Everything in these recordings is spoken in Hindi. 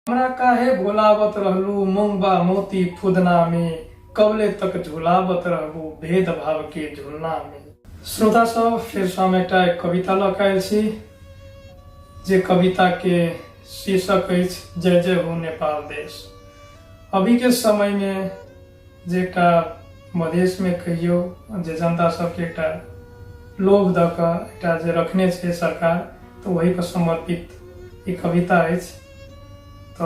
हमरा काहे भोलावत रहलू मूंगबा मोती फुदना में, कबले तक झुलावत रहबू भेदभाव के झुलना में। श्रोता सब, फिर से हम एक कविता लखायल छी जे कविता के शीर्षक अछि जय जय हो नेपाल देश। अभी के समय में जेटा मधेश में कहियो जे जनता सबके एकटा लोभ द के एकटा जे रखने छे सरकार, तो वही पर समर्पित एक कविता अछि, तो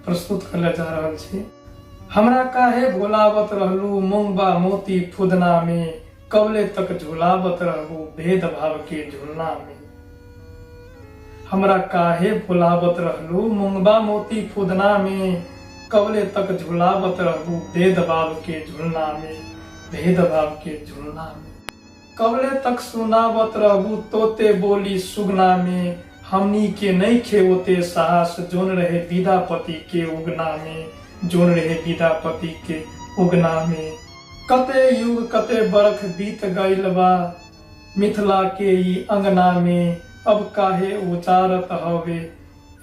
प्रस्तुत करले जा रहल छी। हमरा काहे भोलावत रहलू मूंगबा मोती फुदना में, कबले तक झुलावत रहबू भेदभाव के झुलना में। हमरा काहे भोलावत रहलू मूंगबा मोती फुदना में, कबले तक झुलावत रहबू भेदभाव के झुलना में, भेदभाव के झुलना में। कबले तक सुनावत रहबू तोते बोली सुगना में, हमनी के नहीं खे ओते साहस जोन रहे विद्यापति के उगना में, जोन रहे विद्यापति के उगना में। कते युग कते बरख बीत गइल बा मिथिला के ई अंगना में, अब काहे उचारत हवे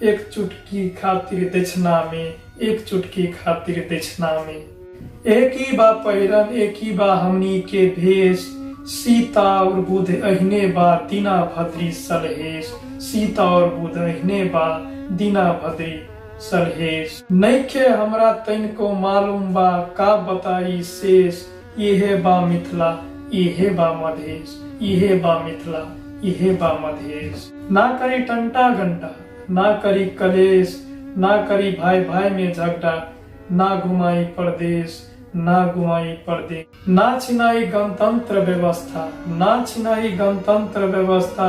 एक चुटकी खातिर दक्षिणा में, एक चुटकी खातिर दक्षिणा में। एक ही बा पहिरन एक ही बा हमनी के भेष, सीता और बुध अहिने बा दीना भद्री सलहेश, सीता और बुध अहिने बा दीना भद्री सलहेश। नइखे हमरा तइनको मालूम बा का बताई शेष, इहे बा मिथिला इहे बा मधेश, इहे बा मिथिला इहे बा मधेश। ना करी टंटा घंटा ना करी कलेश, ना करी भाई भाई में झगड़ा, ना घुमाई परदेश ना घुमाई परदेश। ना छिनाई गणतंत्र व्यवस्था ना छिनाई गणतंत्र व्यवस्था,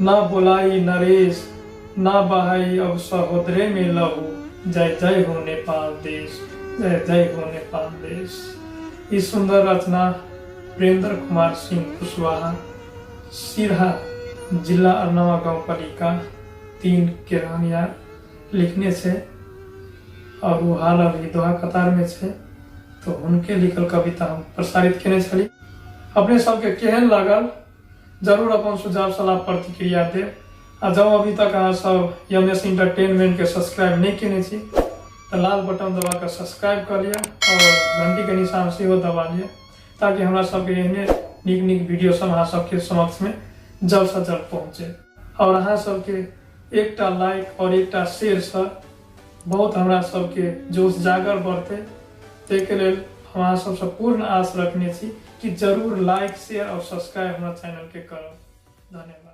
ना बुलाई नरेश ना बहाई अब सहोदरे में लहू, जय जय हो नेपाल देश, जय जय हो नेपाल देश। इस सुंदर रचना वीरेंद्र कुमार सिंह कुशवाहा, सिरहा जिला अर्नवा गांव पालिका 3 के रहनिया लिखने से, और वो हाल अभी दोहा कतार में छे, तो उनके लिखल कविता हम प्रसारित केने छली। अपने सबके केहन लागल जरूर अपन सुझाव सलाह प्रतिक्रिया देव। आ जब अभी तक अहाँ सब यमएस इंटरटेनमेंट के सब्सक्राइब नहीं केने छी तो लाल बटन दबा कर सब्सक्राइब कर लिया और घंटी के निशान से दबा लिया, ताकि हमारा सबके एहने निक निक वीडियो सब अहाँ सबके समक्ष में जल्द से जल्द पहुँचे। और अहाँ सबके एकटा लाइक और एकटा शेयर से बहुत हमरा सबके जोश जागर बढ़ते, ताके लेल हम अहाँ सबसे पूर्ण आस रखने छी कि जरूर लाइक शेयर और सब्सक्राइब हमारा चैनल के करब। धन्यवाद।